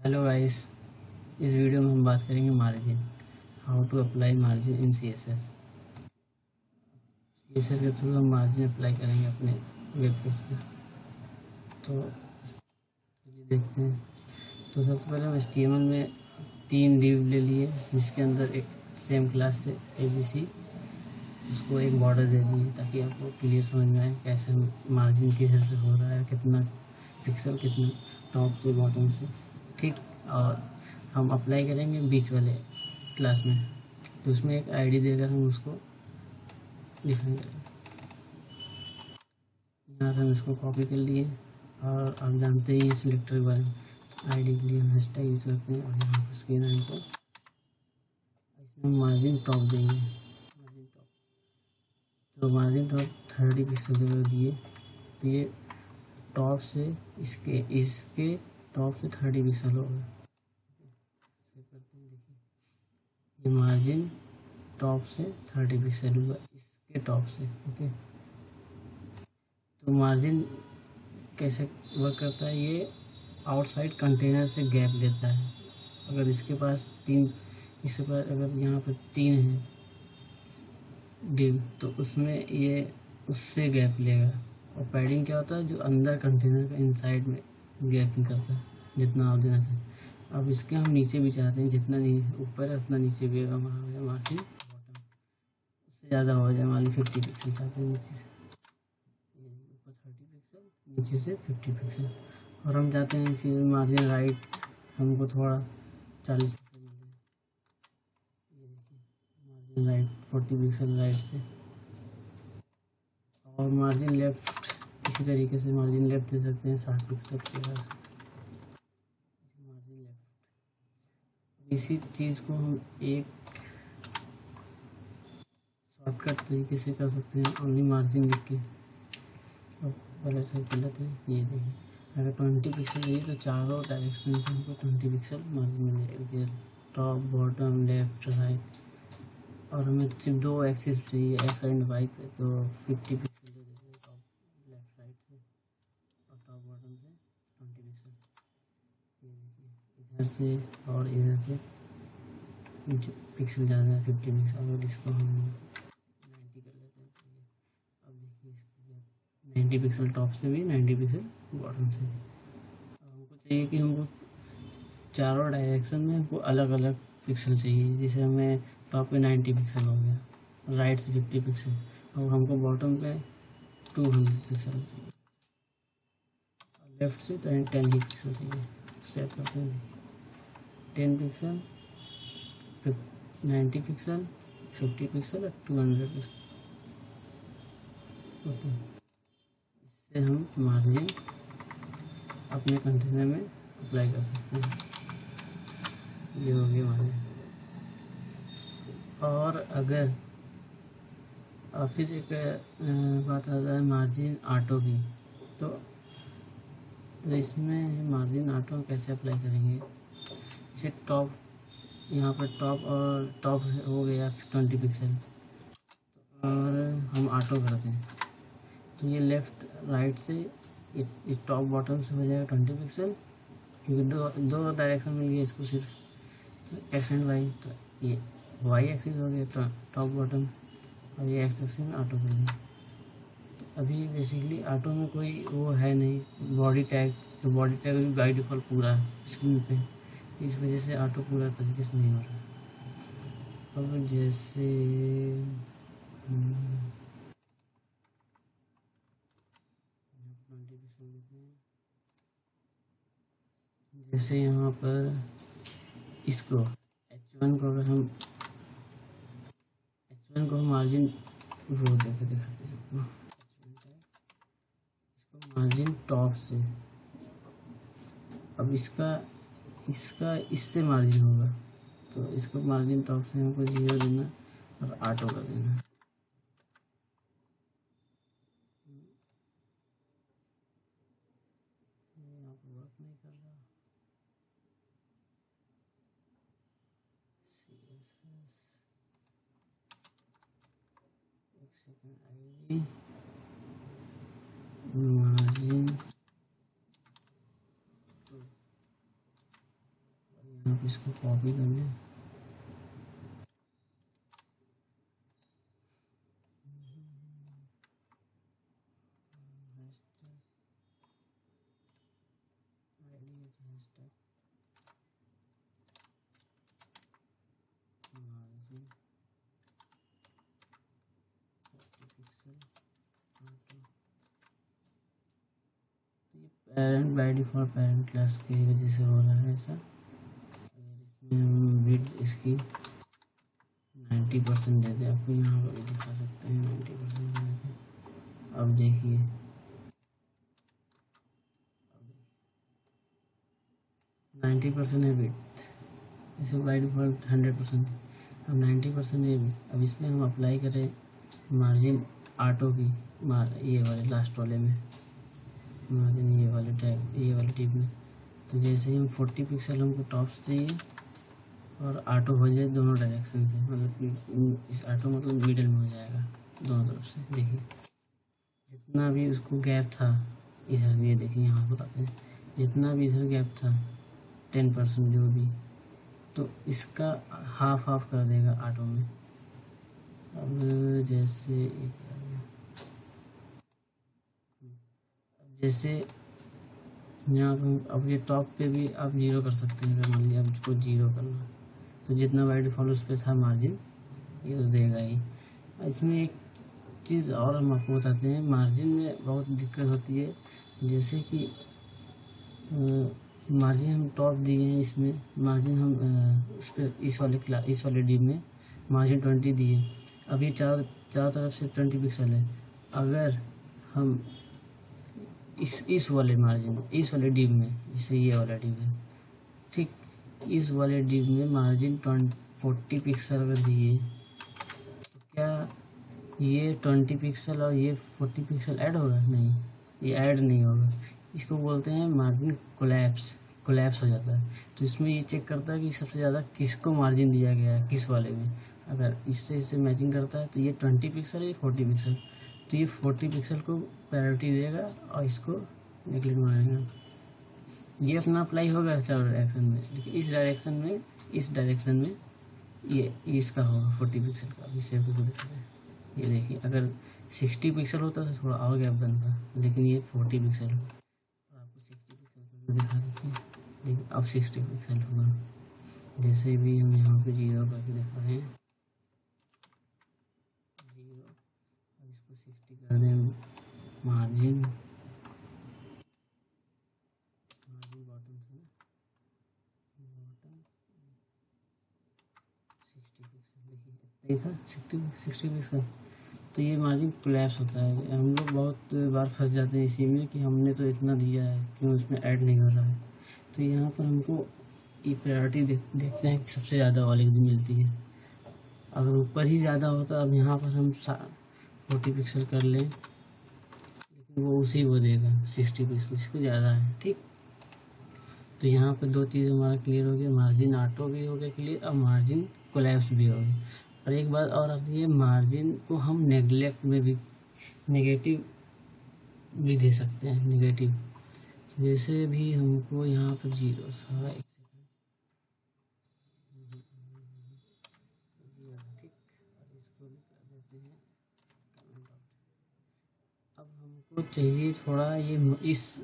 Hello guys. इस video में हम बात करेंगे margin, how to apply margin in CSS. CSS के थ्रू हम मार्जिन अप्लाई करेंगे अपने वेब पेज पे। तो चलिए देखते हैं। तो सबसे पहले हम एचटीएमएल में 3 डिव ले लिए, जिसके अंदर एक सेम क्लास से एबीसी, उसको एक बॉर्डर दे दिए ताकि आपको क्लियर समझ में आए कैसे मार्जिन किधर से हो रहा है, कितना पिक्सल, कितना टॉप से बॉटम से। ठीक। और हम अप्लाई करेंगे बीच वाले क्लास में, तो उसमें एक आईडी देकर हम उसको डिफाइन करेंगे। यहाँ से हम इसको कॉपी कर लिए। और आप जानते ही हैं सिलेक्टर के बारे में, आईडी के लिए हम हैशटैग यूज़ करते हैं। और यहाँ पर स्क्रीन नाम को इसमें मार्जिन टॉप देंगे। मार्जिन टॉप, तो मार्जिन टॉप 30 पिक्सल के दिए, तो ये टॉप से इसके इसके टॉप से 30 पिक्सल होगा। ये मार्जिन टॉप से 30 पिक्सल हुआ इसके टॉप से। ओके, तो मार्जिन कैसे वर्क करता है, ये आउटसाइड कंटेनर से गैप लेता है। अगर इसके पास अगर यहाँ पर 3 है डिव, तो उसमें ये उससे गैप लेगा। और पैडिंग क्या होता है, जो अंदर कंटेनर का इनसाइड में गैपिंग करता है, जितना आप देना चाहें। अब इसके हम नीचे भी चाहते हैं, जितना ऊपर है उतना नीचे भी होगा मार्जिन बॉटम, उससे ज़्यादा हो जाए। मान ली 50 पिक्सल चाहते हैं नीचे से, ऊपर 30 पिक्सल, नीचे से 50 पिक्सल। और हम चाहते हैं कि मार्जिन राइट हमको थोड़ा 40 पिक्सल मिले। ये देखिए, मार्जिन राइट 40 पिक्सल राइट से। और मार्जिन लेफ्ट इसी तरीके से मार्जिन लेफ्ट दे सकते हैं 60 पिक्सल के पास मार्जिन लेफ्ट। इसी चीज़ को हम एक शॉर्टकट तरीके से कर सकते हैं, ओनली मार्जिन लिख के। अब पहले से कर लेते हैं। ये देखिए, अगर 20 पिक्सल चाहिए तो चारों डायरेक्शन से हमको 20 पिक्सल मार्जिन मिल जाएगी, टॉप बॉटम लेफ्ट राइट। और हमें सिर्फ 2 एक्सिस चाहिए, एक्स एंड वाई पे, तो 50 पिक्सल दे देते हैं टॉप लेफ्ट राइट से, और टॉप बॉटम से 20 पिक्सल। ये देखिए, इधर से और इधर से पिक्सल ज़्यादा है 50 पिक्सल। अगर इसको हम 90 कर लेते हैं तो ये, अब देखिए इसको 90 पिक्सल टॉप से भी, 90 पिक्सल बॉटम से भी। अब हमको चाहिए कि हमको चारों डायरेक्शन में हमको अलग अलग पिक्सल चाहिए। जैसे हमें टॉप पे 90 पिक्सल हो गया, राइट से 50 पिक्सल, और हमको बॉटम पे 200 पिक्सल चाहिए, और लेफ्ट से 10 ही पिक्सल चाहिए। सेट करते हैं, 10 पिक्सल, 90 पिक्सल, 50 पिक्सल और 200 पिक्सल। ओके, इससे हम मार्जिन अपने कंटेनर में अप्लाई कर सकते हैं। ये हो गया मार्जिन। और अगर फिर एक बात आता है मार्जिन ऑटो की, तो इसमें मार्जिन ऑटो कैसे अप्लाई करेंगे। जैसे टॉप, यहाँ पर टॉप और टॉप हो गया 20 पिक्सल, और हम ऑटो करते हैं तो ये लेफ़्ट राइट से इस टॉप बॉटम से हो जाएगा 20 पिक्सल, क्योंकि दो डायरेक्शन मिल गया इसको सिर्फ, तो एक्स एंड वाई। तो ये वाई एक्सिस हो गया टॉप बॉटम, और ये एक्स एक्सिस में ऑटो कर दिया। तो अभी बेसिकली ऑटो में कोई वो है नहीं बॉडी टैग, तो बॉडी टैग भी बाई डिफ़ॉल्ट पूरा स्क्रीन पे, तो इस वजह से ऑटो पूरा तरीके से नहीं हो रहा। अब जैसे जैसे यहाँ पर इसको H1 को, अगर हम H1 को मार्जिन वो देखे दिखाते हैं आपको, इसको मार्जिन टॉप से। अब इसका इसका इससे मार्जिन होगा, तो इसको मार्जिन टॉप से हमको 0 देना और ऑटो कर देना। यहाँ पर वर्क नहीं कर रहा। एक सेकंड, आईडी मार्जिन आप इसको कॉपी कर लें, मार्जिन 40 पिक्सल ऑटो। ये parent by default parent class की वजह से हो रहा है ऐसा। अगर इसमें हम विड्थ इसकी 90% दे दें, आपको यहाँ पर भी दिखा सकते हैं 90% दे दें। अब देखिए 90% है विड्थ, इसे बाय डिफॉल्ट 100%। अब 90% है विड्थ। अब इसमें हम अप्लाई करें मार्जिन ऑटो की, ये वाले लास्ट वाले में मार्जिन, ये वाले टिप में। तो जैसे ही हम 40 पिक्सल हमको टॉप्स चाहिए और ऑटो हो जाए दोनों डायरेक्शन से, मतलब कि इस ऑटो मतलब मिडल में हो जाएगा दोनों तरफ से। देखिए जितना भी उसको गैप था इधर, ये देखिए यहाँ बताते हैं, जितना भी इधर गैप था 10% जो भी, तो इसका हाफ हाफ कर देगा ऑटो में। अब जैसे यहाँ पर अब ये टॉप पे भी आप जीरो कर सकते हैं। अगर मान लिया आपको जीरो करना, तो जितना बाय डिफॉल्ट उस पर था मार्जिन ये तो देगा ही। इसमें एक चीज़ और हम आपको बताते हैं, मार्जिन में बहुत दिक्कत होती है। जैसे कि मार्जिन हम टॉप दिए हैं, इसमें मार्जिन हम उस पर इस वाले डिप में मार्जिन 20 दिए। अब ये चारों तरफ से 20 पिक्सल है। अगर हम इस वाले मार्जिन, इस वाले डिप में, जैसे ये वाला डिप है ठीक, इस वाले डिप में मार्जिन 40 पिक्सल अगर दिए, तो क्या ये 20 पिक्सल और ये 40 पिक्सल ऐड होगा? नहीं, ये ऐड नहीं होगा। इसको बोलते हैं मार्जिन कोलैप्स हो जाता है। तो इसमें ये चेक करता है कि सबसे ज़्यादा किसको मार्जिन दिया गया है, किस वाले में। अगर इससे मैचिंग करता है तो ये 20 पिक्सल है, ये 40 पिक्सल, तो ये 40 पिक्सल को प्रायोरिटी देगा और इसको नेगलेक्ट बनाएगा। ये अपना अप्लाई होगा चारों डायरेक्शन में, लेकिन इस डायरेक्शन में ये इसका होगा 40 पिक्सल का। अभी सेव करके दिखाते हैं। ये देखिए अगर 60 पिक्सल होता तो थोड़ा और गैप बनता, लेकिन ये 40 पिक्सल हो। आपको 60 पिक्सल दिखा देते हैं, लेकिन अब 60 पिक्सल होगा। जैसे भी हम यहाँ पे जीरो करके दिखा रहे हैं, जीरो, अब इसको 60 कर दें। मार्जिन बॉटम से बॉटम 60 पिक्सल, देखिए इतना ही था 60 पिक्सल। तो ये मार्जिन कोलैप्स होता है। हम लोग बहुत बार फंस जाते हैं इसी में कि हमने तो इतना दिया है, क्यों उसमें ऐड नहीं हो रहा है। तो यहाँ पर हमको ये प्रायोरिटी देखते हैं कि सबसे ज़्यादा वाले की मिलती है। अगर ऊपर ही ज़्यादा होता, अब यहाँ पर हम 40 पिक्सल कर लें, लेकिन वो उसी को देगा 60 पिक्सल, इसको ज़्यादा है ठीक। तो यहाँ पर दो चीज़ हमारा क्लियर हो गया, मार्जिन ऑटो भी हो गया क्लियर, और मार्जिन कोलैप्स भी हो गया। और एक बात और आती है, मार्जिन को हम नेगलेक्ट में भी, नेगेटिव भी दे सकते हैं, नेगेटिव। तो जैसे भी हमको यहाँ पर जीरो था, एक सेकंड, ठीक, और इसको भी कर देते हैं कमेंट आउट। अब हमको चाहिए थोड़ा ये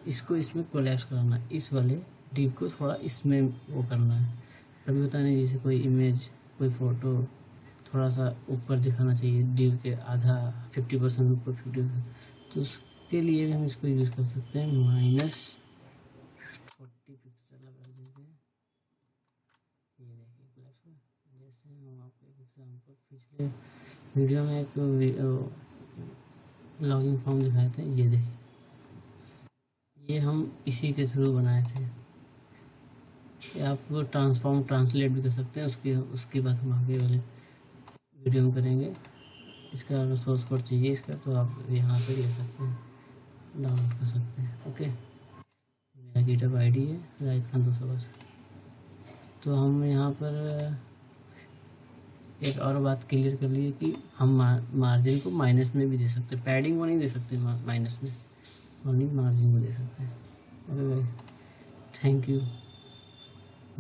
इसको इसमें कोलैप्स कराना, इस वाले डिप को थोड़ा इसमें वो करना है। कभी होता नहीं, जैसे कोई इमेज, कोई फ़ोटो थोड़ा सा ऊपर दिखाना चाहिए, डिप के आधा 50% ऊपर, 50%, तो उसके लिए भी हम इसको यूज़ कर सकते हैं। -40 पिक्सल लगा देते हैं, ये देखिए कोलैप्स हुआ। जैसे हम आपको एक एग्जाम्पल पिछले वीडियो में एक लॉगिंग फॉर्म दिखाए थे, ये देखिए, ये हम इसी के थ्रू बनाए थे। आप ट्रांसलेट भी कर सकते हैं, उसकी बात हम आगे वाले वीडियो में करेंगे। इसका अगर सोर्स कोड चाहिए इसका, तो आप यहाँ से ले सकते हैं, डाउनलोड कर सकते हैं। ओके, मेरा गिटहब आईडी है राहिद खान 200। तो हम यहाँ पर एक और बात क्लियर कर लिए कि हम मार्जिन को माइनस में भी दे सकते हैं, पैडिंग को नहीं दे सकते माइनस में, ओनली मार्जिन को दे सकते हैं। Okay guys, thank you.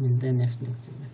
मिलते हैं नेक्स्ट लेक्चर में।